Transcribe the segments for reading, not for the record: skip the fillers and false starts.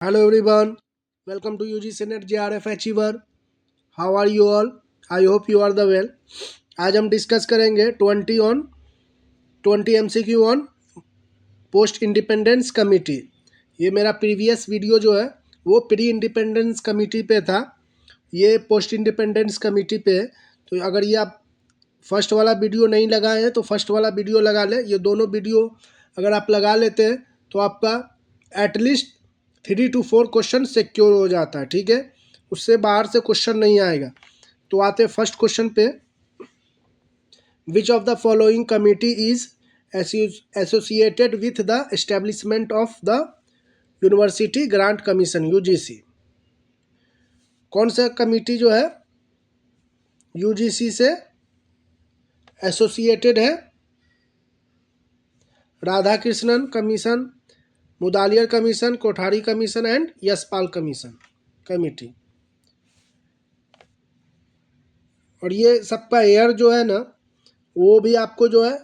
Hello everyone, welcome to UGC Net JRF Achiever. How are you all? I hope you are the well. आज हम discuss करेंगे 20 MCQ on post independence committee. ये मेरा previous video जो है वो pre independence committee पे था, ये पोस्ट इंडिपेंडेंस कमेटी पे है। तो अगर ये आप फर्स्ट वाला वीडियो नहीं लगाए हैं तो फर्स्ट वाला वीडियो लगा लें। ये दोनों वीडियो अगर आप लगा लेते हैं तो आपका एटलीस्ट 3 to 4 क्वेश्चन सिक्योर हो जाता है, ठीक है। उससे बाहर से क्वेश्चन नहीं आएगा। तो आते हैं फर्स्ट क्वेश्चन पे। विच of the following committee is associated with the establishment of the university grant commission UGC. कौन सा कमिटी जो है यूजीसी से एसोसिएटेड है? Radhakrishnan commission, Mudaliar commission, Kothari commission and Yashpal commission committee. और ये सबका ईयर जो है ना वो भी आपको जो है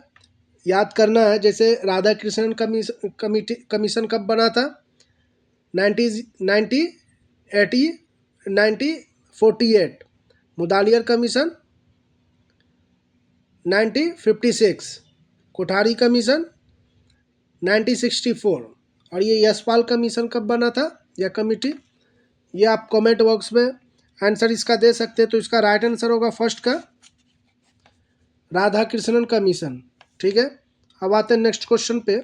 याद करना है। जैसे राधाकृष्णन कमीशन कब बना था? 1948। मुदालियर कमीशन 1956। कोठारी कमीशन 1964। और ये यशपाल कमीशन कब बना था यह कमेटी? ये आप कमेंट बॉक्स में आंसर इसका दे सकते हैं। तो इसका राइट आंसर होगा फर्स्ट का राधाकृष्णन कमीशन, ठीक है। अब आते हैं नेक्स्ट क्वेश्चन पे।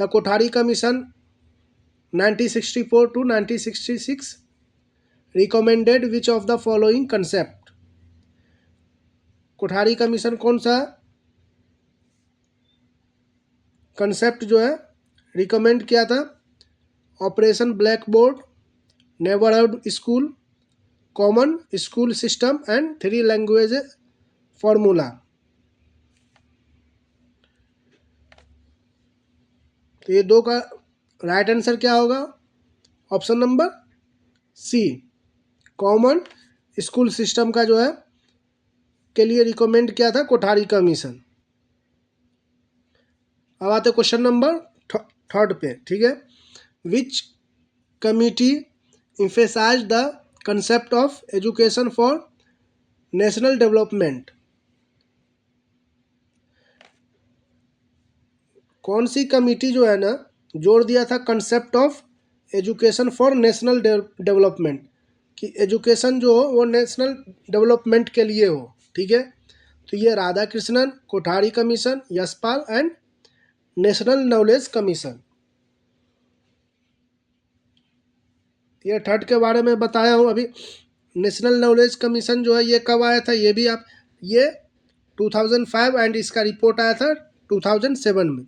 The Kothari commission 1964 to 1966 recommended which of the following concept. Kothari commission कौन सा कंसेप्ट जो है रिकमेंड किया था? Operation blackboard, neighbourhood school, common school system and 3 language formula. तो ये दो का राइट आंसर क्या होगा? Option number C, common school system का जो है के लिए रिकमेंड किया था कोठारी कमीशन। अब आते क्वेश्चन नंबर थर्ड पे, ठीक है। विच committee emphasized the concept of education for national development. कौन सी कमिटी जो है ना जोड़ दिया था concept of education for national development, कि एजुकेशन जो हो वो नेशनल डेवलपमेंट के लिए हो, ठीक है। तो ये Radhakrishnan, Kothari commission, Yashpal and national knowledge commission. ये थर्ड के बारे में बताया हूँ अभी। नेशनल नॉलेज कमीशन जो है ये कब आया था ये भी आप, ये 2005 एंड इसका रिपोर्ट आया था 2007 में।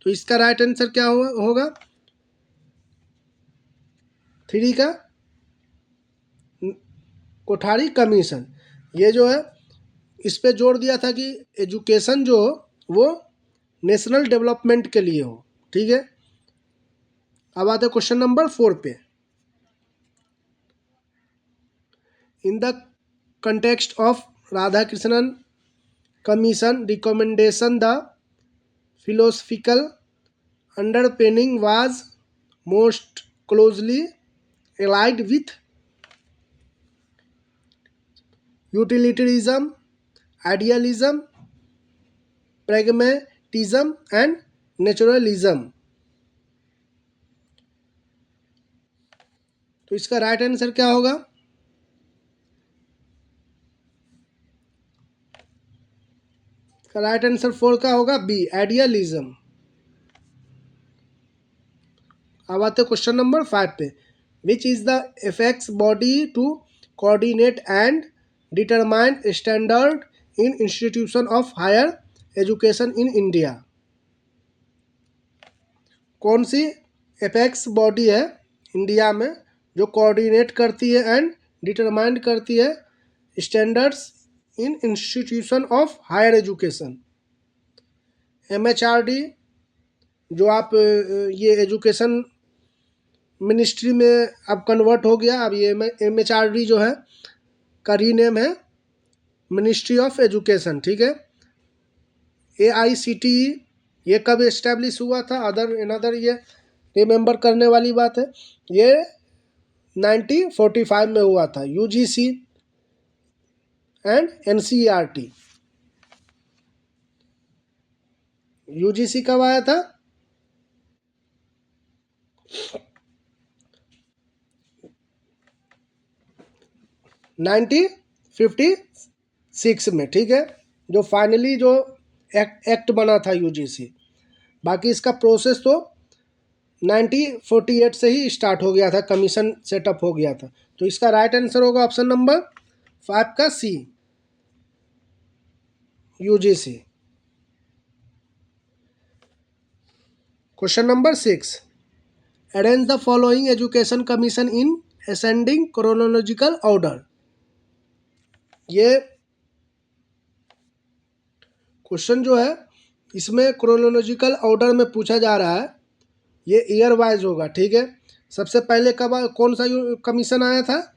तो इसका राइट आंसर क्या होगा? 3 का कोठारी कमीशन। ये जो है इस पे जोड़ दिया था कि एजुकेशन जो हो वो नेशनल डेवलपमेंट के लिए हो, ठीक है। अब आते क्वेश्चन नंबर 4 पे। In the context of Radhakrishnan commission recommendation the philosophical underpinning was most closely allied with utilitarianism, idealism, pragmatism and naturalism। तो इसका राइट आंसर क्या होगा? राइट आंसर 4 का होगा बी, आइडियलिज्म। अब आते क्वेश्चन नंबर 5 पे। Which is the apex body to coordinate and determine standard in institution of higher education in India. कौन सी एपेक्स बॉडी है इंडिया में जो कोऑर्डिनेट करती है एंड डिटरमाइन करती है standards in institution of higher education? MHRD, जो आप ये एजुकेशन मिनिस्ट्री में अब कन्वर्ट हो गया। अब ये MHRD जो है का रीनेम है मिनिस्ट्री ऑफ एजुकेशन, ठीक है। AICTE ये कब इस्टेब्लिश हुआ था? अदर ये रिमेंबर करने वाली बात है। ये 1945 में हुआ था, यूजीसी एंड एनसीईआरटी। यूजीसी कब आया था? 1956 में, ठीक है, जो फाइनली जो एक्ट बना था यूजीसी। बाकी इसका प्रोसेस तो 1948 से ही स्टार्ट हो गया था, कमीशन सेटअप हो गया था। तो इसका राइट आंसर होगा ऑप्शन नंबर 5 का C, UGC. Question number 6, arrange the following education commission in ascending chronological order. ये क्वेश्चन जो है इसमें क्रोनोलॉजिकल ऑर्डर में पूछा जा रहा है, ये ईयर वाइज होगा, ठीक है। सबसे पहले कब कौन सा कमीशन आया था?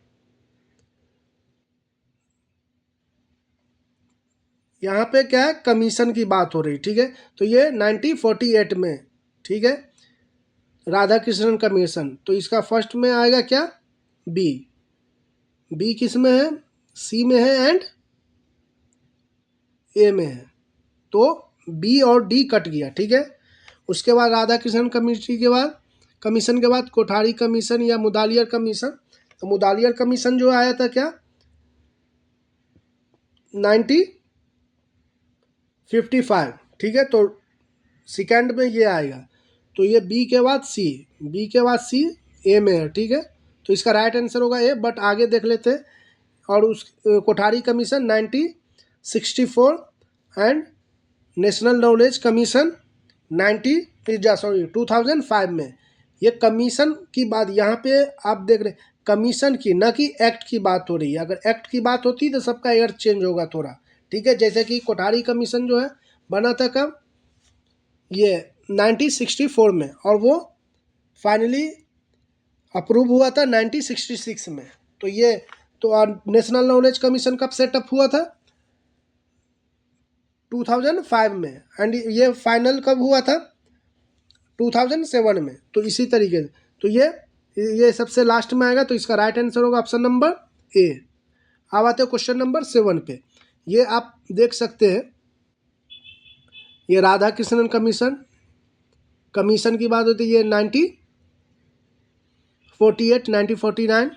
यहाँ पे क्या है, कमीशन की बात हो रही, ठीक है। तो ये 1948 में, ठीक है, राधा कृष्णन कमीशन। तो इसका फर्स्ट में आएगा क्या? बी। बी किस में है? सी में है एंड ए में है। तो बी और डी कट गया, ठीक है। उसके बाद राधा कृष्णन कमीशन के बाद कोठारी कमीशन या मुदालियर कमीशन। तो मुदालियर कमीशन जो आया था क्या? 1955, ठीक है। तो सेकेंड में ये आएगा। तो ये बी के बाद सी, बी के बाद सी, ए में है, ठीक है। तो इसका राइट आंसर होगा ए, बट आगे देख लेते हैं। और उस Kothari commission 1964 and national knowledge commission 2005 में। ये कमीशन की बात यहाँ पे आप देख रहे, कमीशन की, न कि एक्ट की बात हो रही है। अगर एक्ट की बात होती तो सबका एयर चेंज होगा थोड़ा, ठीक है। जैसे कि कोठारी कमीशन जो है बना था कब? ये 1964 में, और वो फाइनली अप्रूव हुआ था 1966 में। तो ये तो नेशनल नॉलेज कमीशन कब सेटअप हुआ था? 2005 में। एंड ये फाइनल कब हुआ था? 2007 में। तो इसी तरीके से तो ये सबसे लास्ट में आएगा। तो इसका राइट आंसर होगा ऑप्शन नंबर ए। अब आते हैं क्वेश्चन नंबर 7 पे। ये आप देख सकते हैं, ये राधा कृष्णन कमीशन की बात होती है। ये 1948 1949,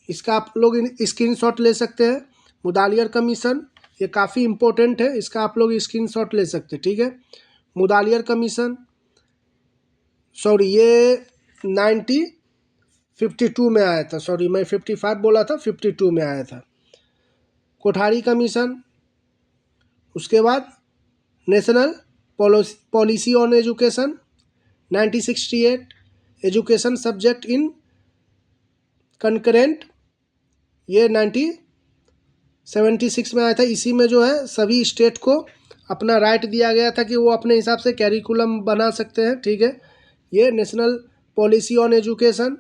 इसका आप लोग स्क्रीनशॉट ले सकते हैं। मुदालियर कमीशन, ये काफ़ी इम्पोर्टेंट है, इसका आप लोग स्क्रीनशॉट ले सकते हैं, ठीक है। मुदालियर कमीशन, सॉरी, ये 1952 में आया था, सॉरी मैं 55 बोला था, 52 में आया था। कोठारी कमीशन, उसके बाद national policy on education 1968, education subject in concurrent, ये 1976 में आया था। इसी में जो है सभी स्टेट को अपना राइट दिया गया था कि वो अपने हिसाब से कैरिकुलम बना सकते हैं, ठीक है। ये नेशनल पॉलिसी ऑन एजुकेशन।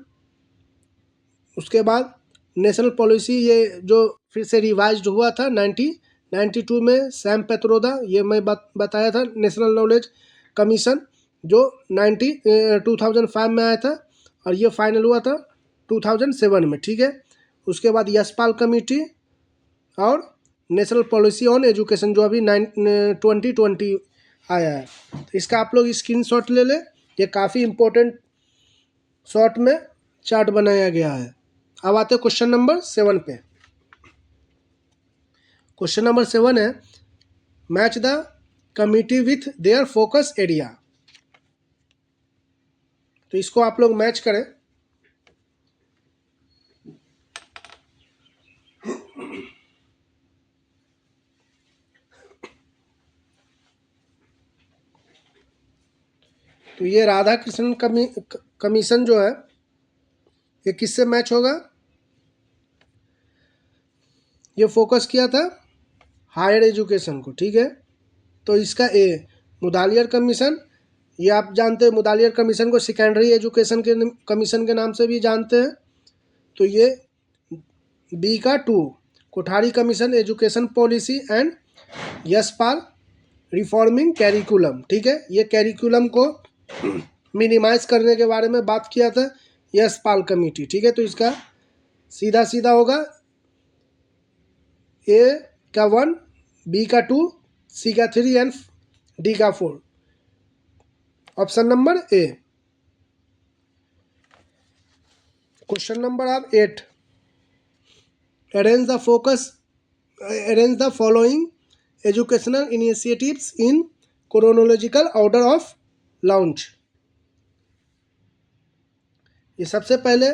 उसके बाद नेशनल पॉलिसी, ये जो फिर से रिवाइज्ड हुआ था 1992 में, सैम पेत्रोदा, ये मैं बताया था। नेशनल नॉलेज कमीशन जो 2005 में आया था, और ये फाइनल हुआ था 2007 में, ठीक है। उसके बाद यशपाल कमेटी और नेशनल पॉलिसी ऑन एजुकेशन जो अभी 2020 आया है। तो इसका आप लोग स्क्रीनशॉट ले लें, ये काफ़ी इम्पोर्टेंट शॉर्ट में चार्ट बनाया गया है। अब आते हैं क्वेश्चन नंबर 7 पे। क्वेश्चन नंबर 7 है, match the committee with their focus area. तो इसको आप लोग मैच करें। तो ये राधा कृष्णन कमीशन जो है, ये किससे मैच होगा? ये फोकस किया था हायर एजुकेशन को, ठीक है। तो इसका ए। मुदालियर कमीशन, ये आप जानते हैं, मुदालियर कमीशन को सेकेंडरी एजुकेशन के कमीशन के नाम से भी जानते हैं। तो ये बी का 2, Kothari commission education policy and Yashpal reforming curriculum, ठीक है। ये कैरिकुलम को मिनिमाइज करने के बारे में बात किया था, यस पाल कमेटी। ठीक है, तो इसका सीधा सीधा होगा ए का 1, बी का 2, सी का 3 एंड डी का 4। ऑप्शन नंबर ए। क्वेश्चन नंबर आप 8, arrange the following educational initiatives in chronological order of launch. ये सबसे पहले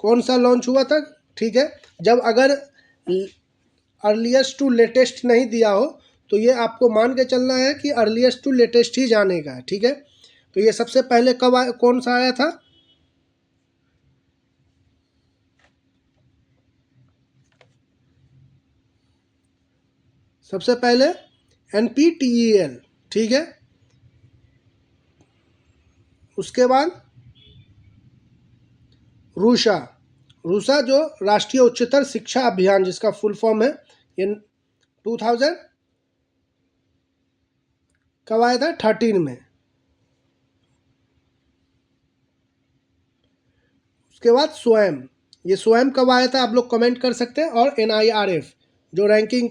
कौन सा लॉन्च हुआ था? ठीक है, जब अगर अर्लीस्ट टू लेटेस्ट नहीं दिया हो तो ये आपको मान के चलना है कि अर्लीस्ट टू लेटेस्ट ही जाने का है। ठीक है, तो ये सबसे पहले कब कौन सा आया था? सबसे पहले NPTEL। ठीक है, उसके बाद रूसा जो राष्ट्रीय उच्चतर शिक्षा अभियान, जिसका फुल फॉर्म है, ये 2000 कब आया था? 13 में। उसके बाद स्वयं, ये स्वयं कब आया था? आप लोग कमेंट कर सकते हैं। और NIRF जो रैंकिंग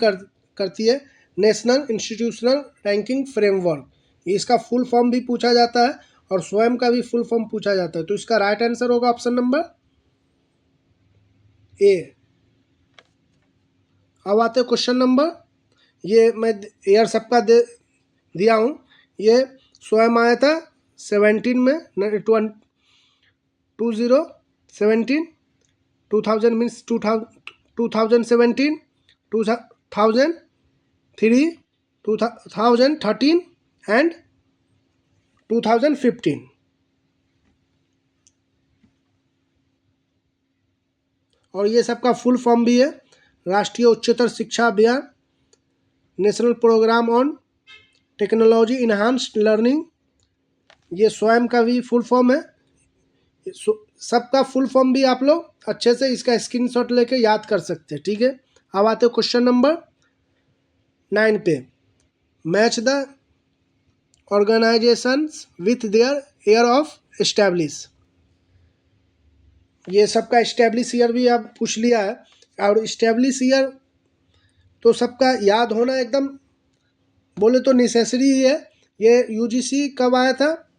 करती है, नेशनल इंस्टीट्यूशनल रैंकिंग फ्रेमवर्क, ये इसका फुल फॉर्म भी पूछा जाता है और स्वयं का भी फुल फॉर्म पूछा जाता है। तो इसका राइट आंसर होगा ऑप्शन नंबर ए। अब आते क्वेश्चन नंबर, ये मैं ईयर सबका दिया हूँ। ये स्वयं आया था 17 में, 2017, 2000 मीन्स 2017, 2003, 2013 एंड 2015। और ये सबका फुल फॉर्म भी है राष्ट्रीय Uchchatar Shiksha Abhiyan, national programme on technology enhanced learning. ये स्वयं का भी फुल फॉर्म है। सबका फुल फॉर्म भी आप लोग अच्छे से इसका स्क्रीनशॉट लेके याद कर सकते हैं। ठीक है, अब आते क्वेश्चन नंबर 9 पे। Match the organisations with their year of establish. ये सबका एस्टैब्लिश ईयर भी आप पूछ लिया है, और एस्टैब्लिश ईयर तो सबका याद होना एकदम बोले तो नेसेसरी ही है। ये UGC कब आया था?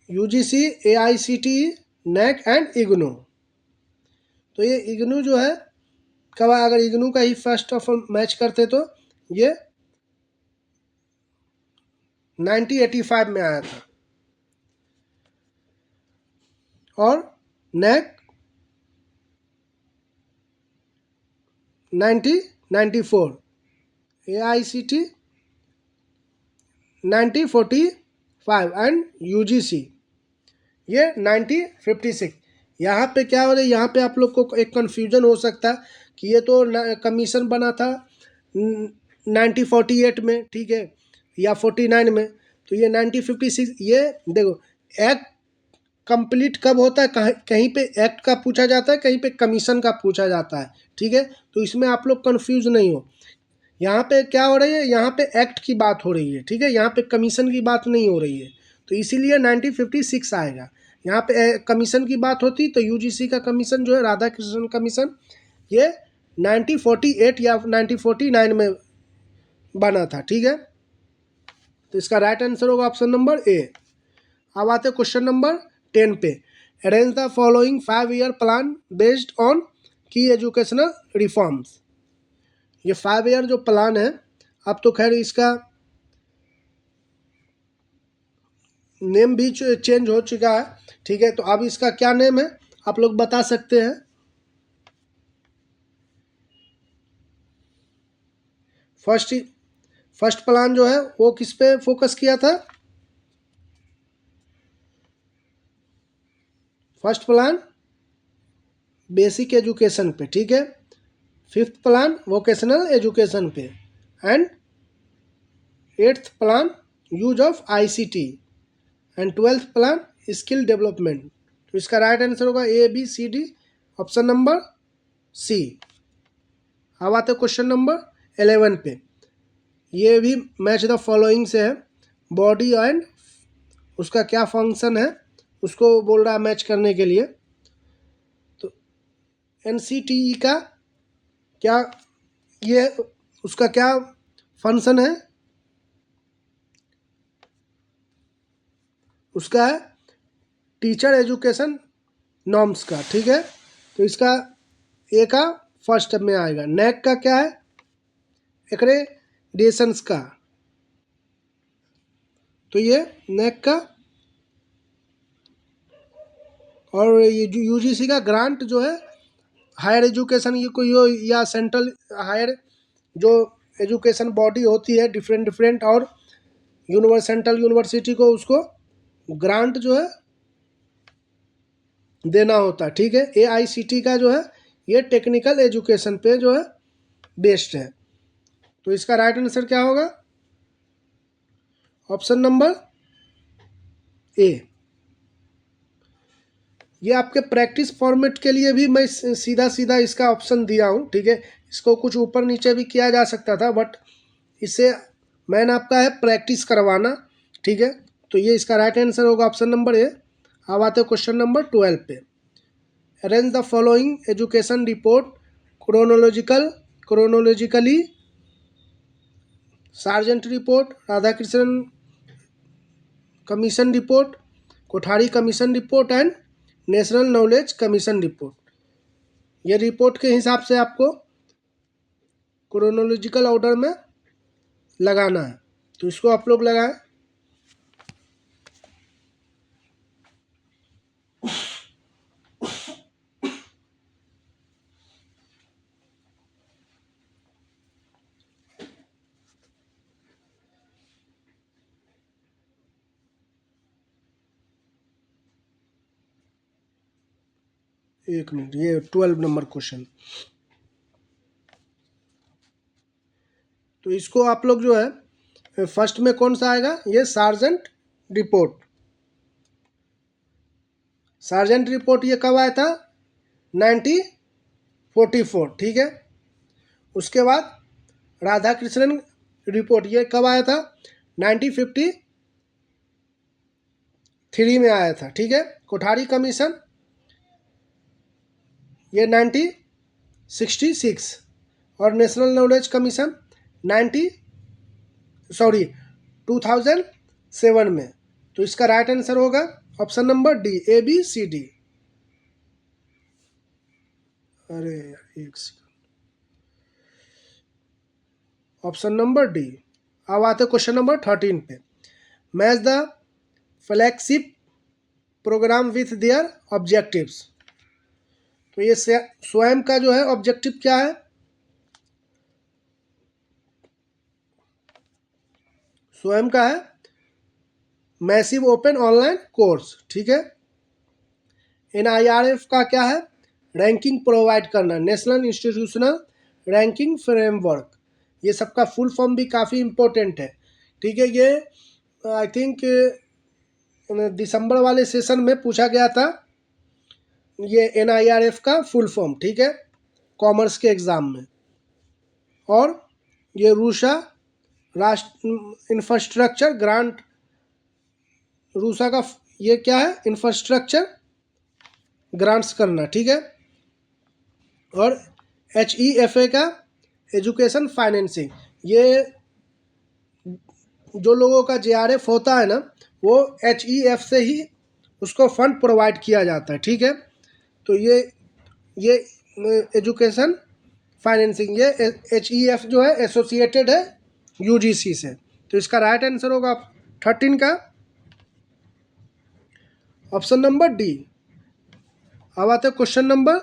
UGC, AICTE, NAC and IGNOU। तो ये IGNOU जो है कब, अगर IGNOU का ही फर्स्ट ऑफ ऑल मैच करते तो ये 1985 में आया था। और NAC 1994, AICT 1945 एंड UGC ये 1956। यहाँ पे क्या हो रहा है, यहाँ पे आप लोग को एक कन्फ्यूजन हो सकता है कि ये तो कमीशन बना था 1948 में, ठीक है, या 49 में। तो ये 1956, ये देखो एक्ट कंप्लीट कब होता है, कहीं पे एक्ट का पूछा जाता है, कहीं पे कमीशन का पूछा जाता है। ठीक है, तो इसमें आप लोग कंफ्यूज नहीं हो। यहाँ पे क्या हो रही है, यहाँ पे एक्ट की बात हो रही है। ठीक है, यहाँ पे कमीशन की बात नहीं हो रही है, तो इसीलिए 1956 आएगा। यहाँ पे कमीशन की बात होती तो UGC का कमीशन जो है, राधा कृष्णन कमीशन, ये 1948 या 1949 में बना था। ठीक है, तो इसका राइट आंसर होगा ऑप्शन नंबर ए। अब आते क्वेश्चन नंबर 10 पे। Arrange the following 5-year plan based on की एजुकेशनल रिफॉर्म्स। ये 5 ईयर जो प्लान है, अब तो खैर इसका नेम भी चेंज हो चुका है। ठीक है, तो अब इसका क्या नेम है आप लोग बता सकते हैं? फर्स्ट प्लान जो है वो किस पे फोकस किया था? फर्स्ट प्लान बेसिक एजुकेशन पे। ठीक है, 5th प्लान वोकेशनल एजुकेशन पे, and 8th plan use of ICT, and 12th plan skill development. तो इसका राइट आंसर होगा ABCD, ऑप्शन नंबर C। अब आते क्वेश्चन नंबर 11 पे। ये भी मैच द फॉलोइंग से है, बॉडी एंड उसका क्या फंक्शन है उसको बोल रहा है मैच करने के लिए। तो एनसीटीई का क्या, ये उसका क्या फंक्शन है, उसका है टीचर एजुकेशन नॉर्म्स का, ठीक है। तो इसका ए का फर्स्ट में आएगा। नेक का क्या है, एक्रेडिटेशंस का, तो ये नेक का। और ये जो यूजीसी का ग्रांट जो है हायर एजुकेशन, ये कोई हो या सेंट्रल हायर जो एजुकेशन बॉडी होती है डिफरेंट डिफरेंट, और सेंट्रल यूनिवर्सिटी को उसको ग्रांट जो है देना होता है, ठीक है। एआईसीटी का जो है ये टेक्निकल एजुकेशन पे जो है बेस्ड है। तो इसका राइट आंसर क्या होगा, ऑप्शन नंबर ए। ये आपके प्रैक्टिस फॉर्मेट के लिए भी मैं सीधा सीधा इसका ऑप्शन दिया हूँ, ठीक है। इसको कुछ ऊपर नीचे भी किया जा सकता था, बट इससे मैंने आपका है प्रैक्टिस करवाना, ठीक है। तो ये इसका राइट आंसर होगा ऑप्शन नंबर ए। अब आते हैं क्वेश्चन नंबर 12 पे। Arrange the following education report chronologically. Sergeant report, Radhakrishnan commission report, Kothari commission report and national knowledge commission report. ये रिपोर्ट के हिसाब से आपको क्रोनोलॉजिकल ऑर्डर में लगाना है, तो इसको आप लोग लगाएं। एक मिनट, ये 12 नंबर क्वेश्चन। तो इसको आप लोग जो है फर्स्ट में कौन सा आएगा, ये सार्जेंट रिपोर्ट। सार्जेंट रिपोर्ट ये कब आया था, 1944, ठीक है। उसके बाद राधा कृष्णन रिपोर्ट ये कब आया था, 1953 में आया था, ठीक है। कोठारी कमीशन ये 1966, और नेशनल नॉलेज कमीशन 2007 में। तो इसका राइट आंसर होगा option number D, A B C D. अरे एक सेकंड, ऑप्शन नंबर डी। अब आते क्वेश्चन नंबर 13 पे। Match the flagship programme with their objectives. तो ये स्वयं का जो है ऑब्जेक्टिव क्या है, स्वयं का है मैसिव ओपन ऑनलाइन कोर्स, ठीक है। एनआईआरएफ का क्या है, रैंकिंग प्रोवाइड करना, नेशनल इंस्टीट्यूशनल रैंकिंग फ्रेमवर्क। ये सबका फुल फॉर्म भी काफ़ी इम्पोर्टेंट है, ठीक है। ये आई थिंक दिसंबर वाले सेशन में पूछा गया था, ये एनआईआरएफ का फुल फॉर्म, ठीक है, कॉमर्स के एग्ज़ाम में। और ये रूसा राष्ट्र इंफ्रास्ट्रक्चर ग्रांट, रूसा का ये क्या है, इंफ्रास्ट्रक्चर ग्रांट्स करना, ठीक है। और HEFA का एजुकेशन फाइनेंसिंग, ये जो लोगों का JRF होता है ना, वो HEF से ही उसको फंड प्रोवाइड किया जाता है, ठीक है। तो ये एजुकेशन फाइनेंसिंग, ये HEF जो है एसोसिएटेड है UGC से। तो इसका राइट आंसर होगा 13 का ऑप्शन नंबर डी। अब आते हैं क्वेश्चन नंबर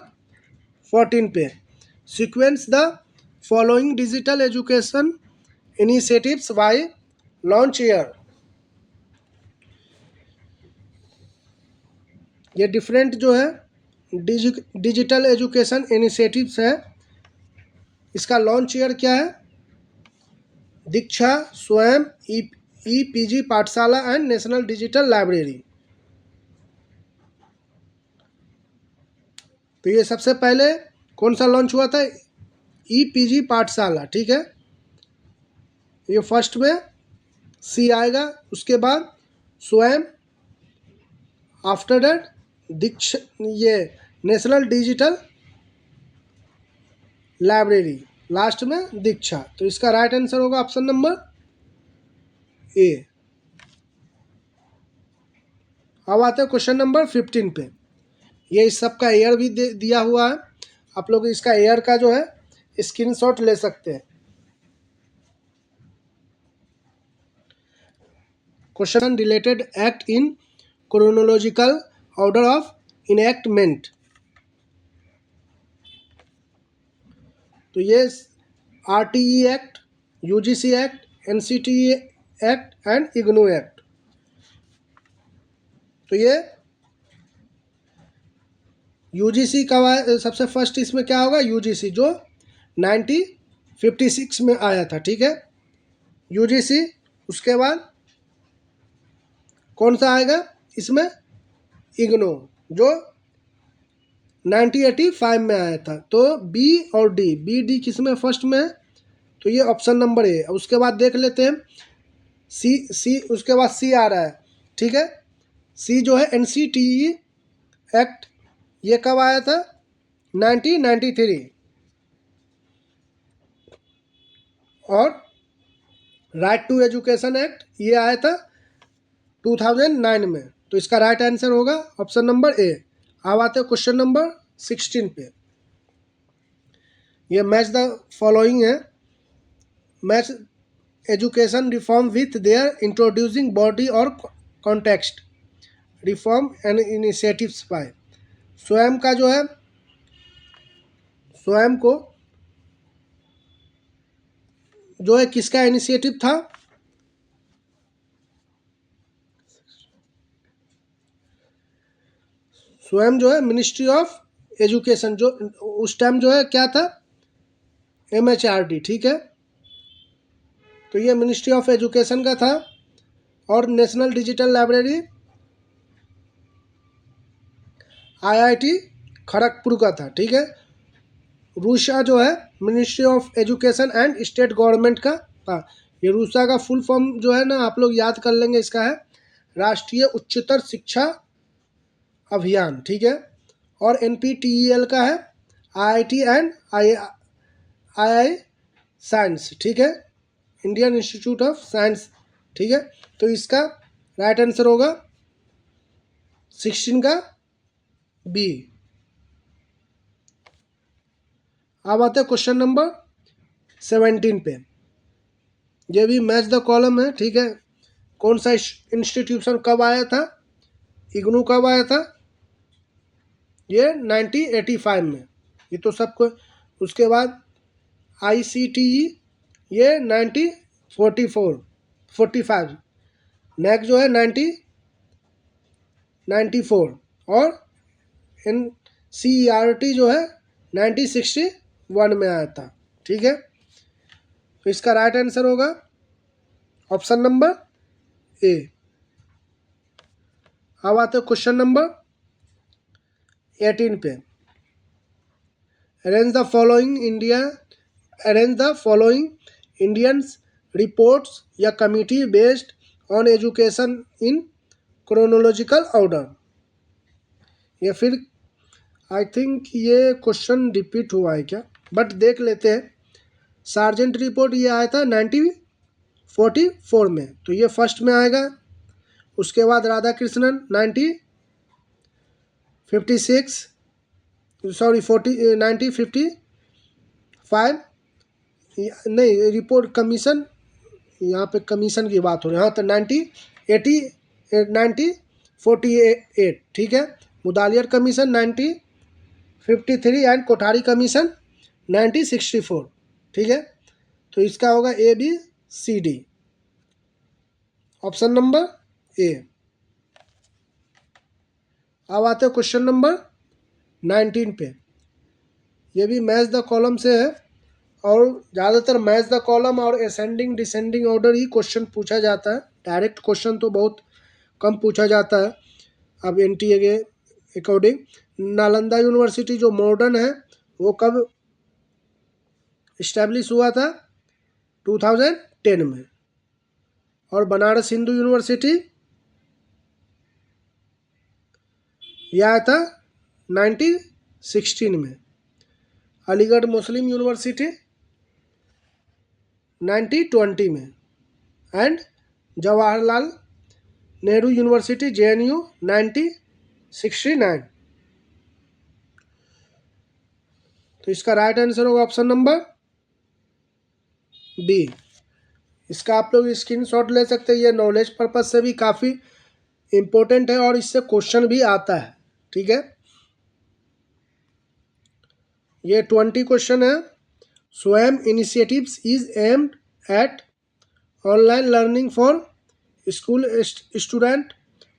14 पे। Sequence the following digital education initiatives by launch year. ये डिफरेंट जो है डिजिटल एजुकेशन इनिशिएटिव्स है, इसका लॉन्च ईयर क्या है, दीक्षा, स्वयं, EPG पाठशाला एंड नेशनल डिजिटल लाइब्रेरी। तो ये सबसे पहले कौन सा लॉन्च हुआ था, EPG पाठशाला, ठीक है। ये फर्स्ट में सी आएगा, उसके बाद स्वयं, आफ्टर दैट दीक्षा, ये नेशनल डिजिटल लाइब्रेरी, लास्ट में दीक्षा। तो इसका राइट आंसर होगा ऑप्शन नंबर ए। अब आते हैं क्वेश्चन नंबर 15 पे। ये इस सब का एयर भी दिया हुआ है, आप लोग इसका एयर का जो है स्क्रीनशॉट ले सकते हैं। Question related act in chronological order of enactment. तो ये RTE act, UGC act, NCTE act and IGNOU act. तो ये यूजीसी का सबसे फर्स्ट इसमें क्या होगा, यूजीसी जो 1956 में आया था, ठीक है, यूजीसी। उसके बाद कौन सा आएगा इसमें, इग्नो जो 1985 में आया था। तो बी और डी, बी डी किस में फर्स्ट में है, तो ये ऑप्शन नंबर ए। उसके बाद देख लेते हैं सी, उसके बाद सी आ रहा है, ठीक है। सी जो है एनसीटीई एक्ट, ये कब आया था, 1993। और राइट टू एजुकेशन एक्ट ये आया था 2009 में। तो इसका राइट आंसर होगा ऑप्शन नंबर ए। अब आते हैं क्वेश्चन नंबर 16 पे। ये मैच द फॉलोइंग है, match education reform with their introducing body और context reform and initiatives by. Swayam का जो है, स्वयं को जो है किसका इनिशिएटिव था, स्वयं जो है मिनिस्ट्री ऑफ एजुकेशन, जो उस टाइम जो है क्या था, MHRD, ठीक है। तो ये मिनिस्ट्री ऑफ एजुकेशन का था। और national digital library IIT Kharagpur का था, ठीक है। रूसा जो है ministry of education and state government का था। ये रूसा का फुल फॉर्म जो है ना, आप लोग याद कर लेंगे, इसका है राष्ट्रीय उच्चतर शिक्षा अभियान, ठीक है। और NPTEL का है IIT एंड II साइंस, ठीक है, इंडियन इंस्टीट्यूट ऑफ साइंस, ठीक है। तो इसका राइट आंसर होगा 16 का बी। अब आते हैं क्वेश्चन नंबर 17 पे। ये भी मैच द कॉलम है, ठीक है। कौन सा इंस्टीट्यूशन कब आया था, इग्नू कब आया था, ये 1985 में, ये तो सबको। उसके बाद ICTE ये 1945, NAAC जो है 1994, और NCERT जो है 1961 में आया था, ठीक है। तो इसका राइट आंसर होगा ऑप्शन नंबर ए। अब आते हैं क्वेश्चन नंबर 18 पे। Arrange the following Indians reports या committee based on education in chronological order. ये फिर आई थिंक ये क्वेश्चन रिपीट हुआ है क्या, बट देख लेते हैं। सार्जेंट रिपोर्ट ये आया था 1944 में, तो ये फर्स्ट में आएगा। उसके बाद राधा कृष्णन 1956, सॉरी 1955, नहीं रिपोर्ट कमीशन, यहाँ पे कमीशन की बात हो रही है, हाँ। तो 1948, ठीक है। Mudaliar commission 1953 and Kothari commission 1964, ठीक है। तो इसका होगा ABCD, ऑप्शन नंबर ए। अब आते हैं क्वेश्चन नंबर 19 पे। ये भी मैच द कॉलम से है, और ज़्यादातर मैच द कॉलम और असेंडिंग डिसेंडिंग ऑर्डर ही क्वेश्चन पूछा जाता है। डायरेक्ट क्वेश्चन तो बहुत कम पूछा जाता है। अब NTA के अकॉर्डिंग नालंदा यूनिवर्सिटी जो मॉडर्न है वो कब इस्टेब्लिश हुआ था, 10 में, और बनारस हिंदू यूनिवर्सिटी यह आया था 1916 में। अलीगढ़ मुस्लिम यूनिवर्सिटी 1920 में, and Jawaharlal Nehru university JNU 1969। तो इसका राइट आंसर होगा ऑप्शन नंबर बी। इसका आप लोग स्क्रीनशॉट ले सकते हैं, ये नॉलेज पर्पज से भी काफ़ी इम्पोर्टेंट है और इससे क्वेश्चन भी आता है। ठीक है, ये 20 क्वेश्चन है। Swayam initiatives is aimed at online learning for school student,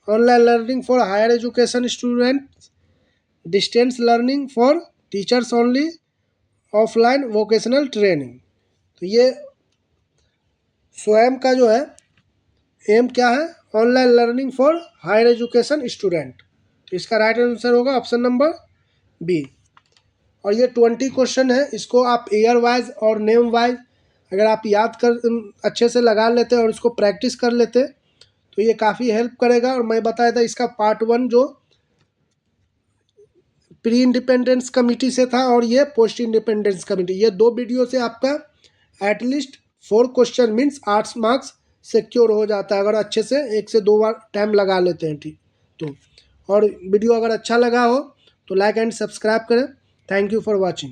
online learning for higher education student, distance learning for teachers only, offline vocational training. तो ये स्वयं का जो है एम क्या है, online learning for higher education student. तो इसका राइट आंसर होगा ऑप्शन नंबर बी। और ये 20 क्वेश्चन है, इसको आप ईयर वाइज और नेम वाइज अगर आप याद कर अच्छे से लगा लेते और इसको प्रैक्टिस कर लेते तो ये काफ़ी हेल्प करेगा। और मैं बताया था इसका पार्ट 1 जो प्री इंडिपेंडेंस कमेटी से था और ये पोस्ट इंडिपेंडेंस कमेटी, ये 2 वीडियो से आपका at least 4 question means 8 marks secure हो जाता है अगर अच्छे से 1 से 2 बार टाइम लगा लेते हैं। ठीक, तो और वीडियो अगर अच्छा लगा हो तो लाइक एंड सब्सक्राइब करें। Thank you for watching.